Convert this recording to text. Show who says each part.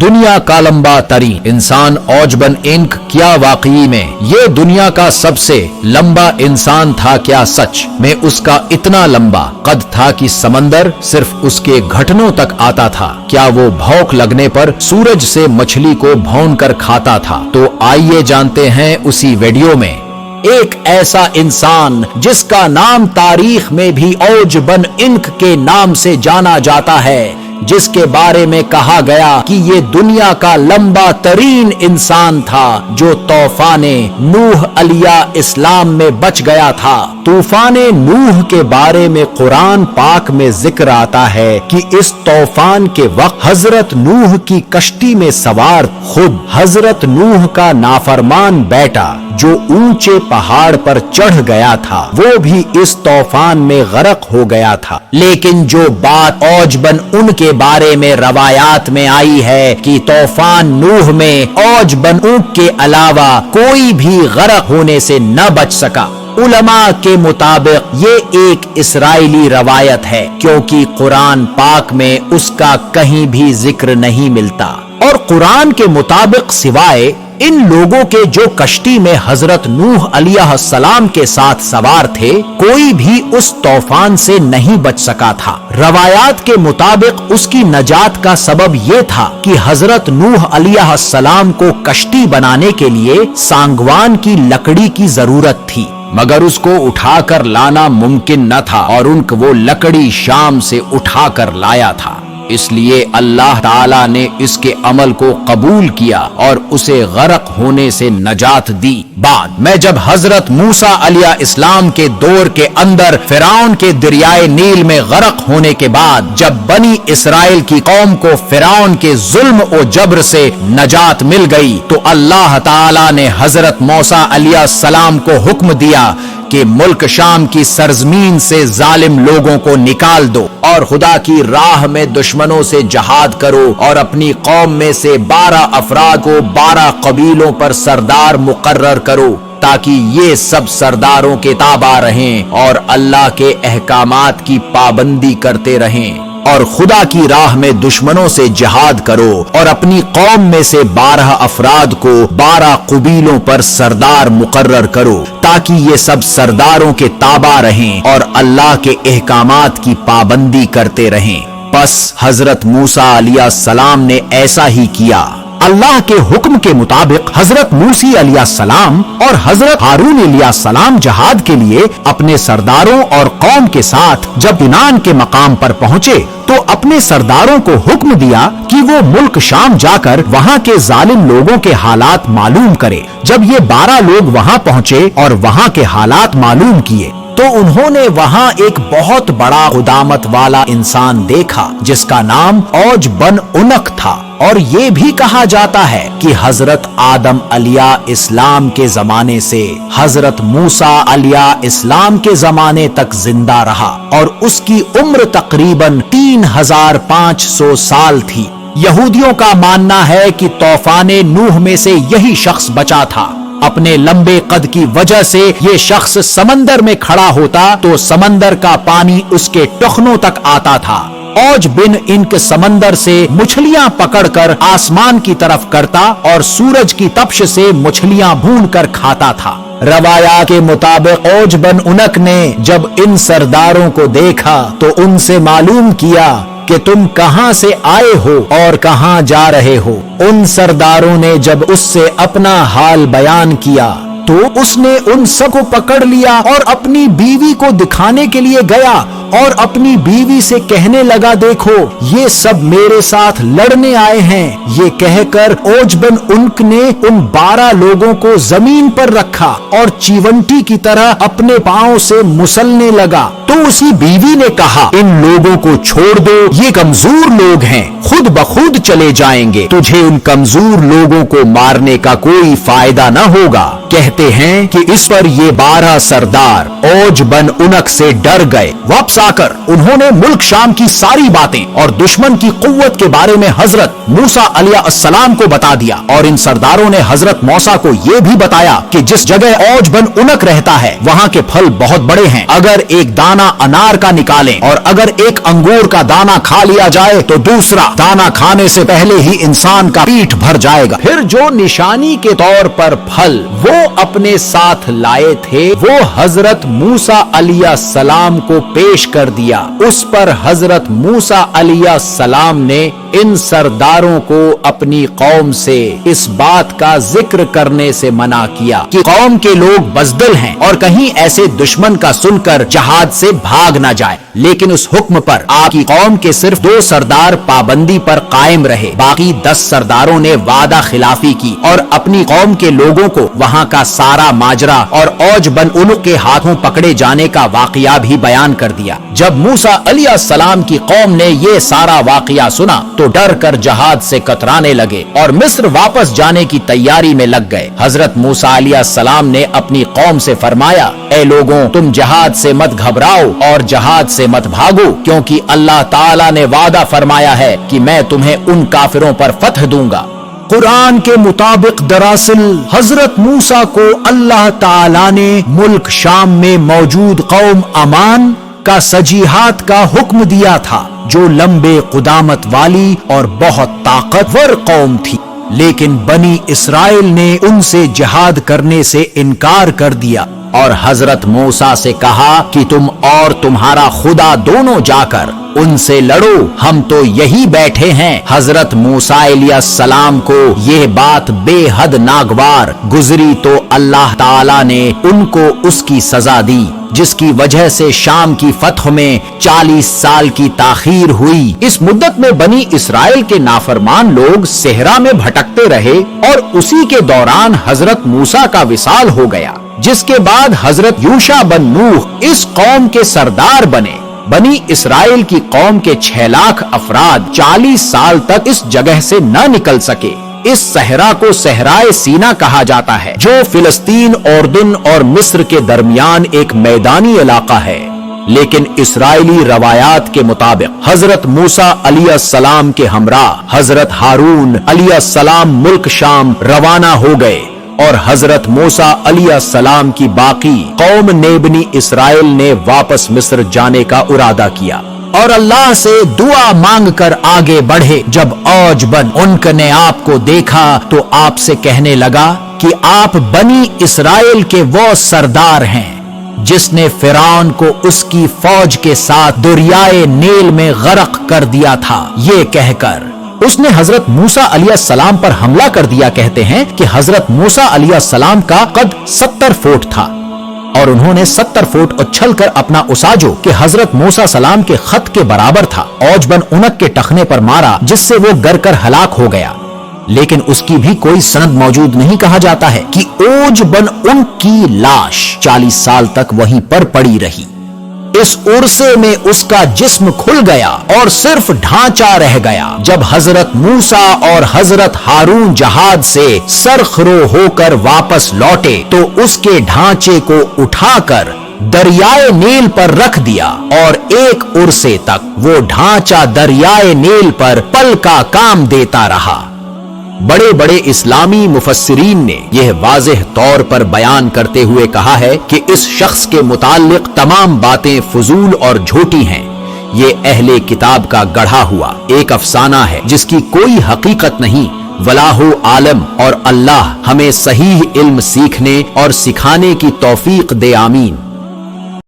Speaker 1: दुनिया का लंबा तरीन इंसान औज बन इंक क्या वाकई में ये दुनिया का सबसे लंबा इंसान था क्या सच में उसका इतना लंबा कद था कि समंदर सिर्फ उसके घुटनों तक आता था। क्या वो भौंक लगने पर सूरज से मछली को भौन कर खाता था? तो आइए जानते हैं उसी वीडियो में। एक ऐसा इंसान जिसका नाम तारीख में भी औज बन इंक के नाम से जाना जाता है, जिसके बारे में कहा गया कि ये दुनिया का लंबा तरीन इंसान था जो तूफाने नूह अलैहि इस्लाम में बच गया था। तूफाने नूह के बारे में कुरान पाक में जिक्र आता है कि इस तूफान के वक्त हजरत नूह की कश्ती में सवार खुद हजरत नूह का नाफरमान बेटा जो ऊंचे पहाड़ पर चढ़ गया था वो भी इस तूफान में गरक हो गया था। लेकिन जो बात औज बन उनके बारे में रवायात में आई है कि तूफान नूह में औज बन ऊंक के अलावा कोई भी गरक होने से न बच सका। उलमा के मुताबिक ये एक इस्राइली रवायत है, क्योंकि कुरान पाक में उसका कहीं भी जिक्र नहीं मिलता। और कुरान के मुताबिक सिवाय इन लोगों के जो कश्ती में हजरत नूह अलैहिस्सलाम के साथ सवार थे, कोई भी उस तूफान से नहीं बच सका था। रवायात के मुताबिक उसकी नजात का सबब यह था कि हजरत नूह अलैहिस्सलाम को कश्ती बनाने के लिए सांगवान की लकड़ी की जरूरत थी, मगर उसको उठाकर लाना मुमकिन न था और उनको वो लकड़ी शाम से उठाकर लाया था। इसलिए अल्लाह ताला ने इसके अमल को कबूल किया और उसे गरक होने से नजात दी। बाद में जब हजरत मूसा अलैहि इस्लाम के दौर के अंदर फिरौन के दरियाए नील में गरक होने के बाद जब बनी इसराइल की कौम को फिरौन के जुल्म और जबर से नजात मिल गई, तो अल्लाह ताला ने हजरत मूसा अलैहि सलाम को हुक्म दिया कि मुल्क शाम की सरजमीन से जालिम लोगों को निकाल दो और खुदा की राह में दुश्मनों से जहाद करो और अपनी कौम में से 12 अफराद को 12 कबीलों पर सरदार मुकर्रर करो, ताकि ये सब सरदारों के ताबा रहें और अल्लाह के अहकामात की पाबंदी करते रहें। और खुदा की राह में दुश्मनों से जिहाद करो और अपनी कौम में से 12 अफराद को 12 कबीलों पर सरदार मुकर्रर करो, ताकि ये सब सरदारों के ताबा रहें और अल्लाह के अहकामात की पाबंदी करते रहें। बस हजरत मूसा अलैहिस्सलाम ने ऐसा ही किया। अल्लाह के हुक्म के मुताबिक हजरत मूसा अलैहिस्सलाम और हजरत हारून अलैहिस्सलाम जहाद के लिए अपने सरदारों और कौम के साथ जब किनान के मकाम पर पहुँचे, तो अपने सरदारों को हुक्म दिया कि वो मुल्क शाम जाकर वहाँ के जालिम लोगों के हालात मालूम करे। जब ये 12 लोग वहाँ पहुँचे और वहाँ के हालात मालूम किए, तो उन्होंने वहाँ एक बहुत बड़ा गुदामत वाला इंसान देखा जिसका नाम औज बन उनक था। और ये भी कहा जाता है कि हजरत आदम अलैहि इस्लाम के जमाने से हजरत मूसा अलैहि इस्लाम के जमाने तक जिंदा रहा और उसकी उम्र तकरीबन 3500 साल थी। यहूदियों का मानना है कि तूफाने नूह में से यही शख्स बचा था। अपने लंबे कद की वजह से ये शख्स समंदर में खड़ा होता तो समंदर का पानी उसके टखनों तक आता था। औज बिन इनक समंदर से मछलियां पकड़कर आसमान की तरफ करता और सूरज की तपश से मछलियां भून कर खाता था। रवाया के मुताबिक औज बन उनक ने जब इन सरदारों को देखा तो उनसे मालूम किया कि तुम कहां से आए हो और कहां जा रहे हो। उन सरदारों ने जब उससे अपना हाल बयान किया तो उसने उन सबको पकड़ लिया और अपनी बीवी को दिखाने के लिए गया और अपनी बीवी से कहने लगा, देखो ये सब मेरे साथ लड़ने आए हैं। ये कहकर औज बन उनक ने उन 12 लोगों को जमीन पर रखा और चिवंटी की तरह अपने पांव से मुसलने लगा। तो उसी बीवी ने कहा, इन लोगों को छोड़ दो, ये कमजोर लोग हैं, खुद बखुद चले जाएंगे। तुझे उन कमजोर लोगों को मारने का कोई फायदा न होगा। कहते हैं कि इस पर ये 12 सरदार औज बन उनक से डर गए, वापस आकर उन्होंने मुल्क शाम की सारी बातें और दुश्मन की कुव्वत के बारे में हजरत मूसा अलैहिस्सलाम को बता दिया। और इन सरदारों ने हजरत मूसा को यह भी बताया कि जिस जगह औज बन उनक रहता है वहाँ के फल बहुत बड़े हैं। अगर एक दाना अनार का निकालें और अगर एक अंगूर का दाना खा लिया जाए तो दूसरा दाना खाने से पहले ही इंसान का पेट भर जाएगा। फिर जो निशानी के तौर पर फल वो अपने साथ लाए थे वो हजरत मूसा अलैहिस्सलाम को पेश कर दिया। उस पर हजरत मूसा अलैहिस्सलाम ने इन सरदारों को अपनी कौम से इस बात का जिक्र करने से मना किया कि कौम के लोग बज़दिल हैं और कहीं ऐसे दुश्मन का सुनकर जहाद से भाग न जाए। लेकिन उस हुक्म पर आपकी कौम के सिर्फ 2 सरदार पाबंदी पर कायम रहे, बाकी 10 सरदारों ने वादा खिलाफी की और अपनी कौम के लोगों को वहाँ का सारा माजरा और औज बन उनुक के हाथों पकड़े जाने का वाकया भी बयान कर दिया। जब मूसा अलैहिस्सलाम की कौम ने ये सारा वाकया सुना तो डर कर जहाद से कतराने लगे और मिस्र वापस जाने की तैयारी में लग गए। हजरत मूसा अलैहिस्सलाम ने अपनी कौम से फरमाया, ए लोगों, तुम जहाद से मत घबराओ और जहाद से मत भागो, क्योंकि अल्लाह ताला ने वादा फरमाया है कि मैं तुम्हें उन काफिरों पर फतह दूंगा। कुरान के मुताबिक दरअसल हजरत मूसा को अल्लाह ताला ने मुल्क शाम में मौजूद कौम अमान का सजीहात का हुक्म दिया था, जो लंबे कुदामत वाली और बहुत ताकतवर कौम थी। लेकिन बनी इस्राइल ने उनसे जिहाद करने से इनकार कर दिया और हजरत मूसा से कहा कि तुम और तुम्हारा खुदा दोनों जाकर उनसे लड़ो, हम तो यही बैठे हैं। हजरत मूसा अलैहिस्सलाम को ये बात बेहद नागवार गुजरी तो अल्लाह ताला ने उनको उसकी सजा दी, जिसकी वजह से शाम की फतह में 40 साल की ताखीर हुई। इस मुद्दत में बनी इस्राइल के नाफरमान लोग सेहरा में भटकते रहे और उसी के दौरान हजरत मूसा का विसाल हो गया, जिसके बाद हजरत यूशा बन नूह इस कौम के सरदार बने। बनी इस्राइल की कौम के 6 लाख अफराद 40 साल तक इस जगह से न निकल सके। इस सहरा को सहराए सीना कहा जाता है, जो फिलिस्तीन, उर्दुन और मिस्र के दरमियान एक मैदानी इलाका है। लेकिन इस्राइली रवायात के मुताबिक हजरत मूसा अलैहिस्सलाम के हमरा हजरत हारून अलैहिस्सलाम मुल्क शाम रवाना हो गए और हजरत मूसा अलैहिस्सलाम की बाकी कौम ने बनी इस्राइल ने वापस मिस्र जाने का इरादा किया और अल्लाह से दुआ मांग कर आगे बढ़े। जब औज बन उनक ने आपको देखा तो आपसे कहने लगा कि आप बनी इस्राइल के वो सरदार हैं जिसने फिरौन को उसकी फौज के साथ दरियाए नील में गर्क कर दिया था। ये कहकर उसने हजरत मूसा अलैहिस्सलाम पर हमला कर दिया। कहते हैं कि हजरत मूसा अलैहिस्सलाम का कद 70 फुट था और उन्होंने 70 फुट उछल कर अपना उसाजो कि हजरत मूसा सलाम के खत के बराबर था औज बन उनक के टखने पर मारा, जिससे वो गर कर हलाक हो गया। लेकिन उसकी भी कोई सनद मौजूद नहीं। कहा जाता है कि औज बन उनक की लाश 40 साल तक वहीं पर पड़ी रही। इस उर्से में उसका जिस्म खुल गया और सिर्फ ढांचा रह गया। जब हजरत मूसा और हजरत हारून जहाज से सरखरो होकर वापस लौटे तो उसके ढांचे को उठाकर दरियाए नील पर रख दिया और एक उर्से तक वो ढांचा दरियाए नील पर पल का काम देता रहा। बड़े बड़े इस्लामी मुफस्सिरीन ने यह वाज़ेह तौर पर बयान करते हुए कहा है कि इस शख्स के मुताल्लिक तमाम बातें फजूल और झूठी हैं। ये अहले किताब का गढ़ा हुआ एक अफसाना है जिसकी कोई हकीकत नहीं। वलाहु आलम और अल्लाह हमें सही इल्म सीखने और सिखाने की तौफीक दे, आमीन।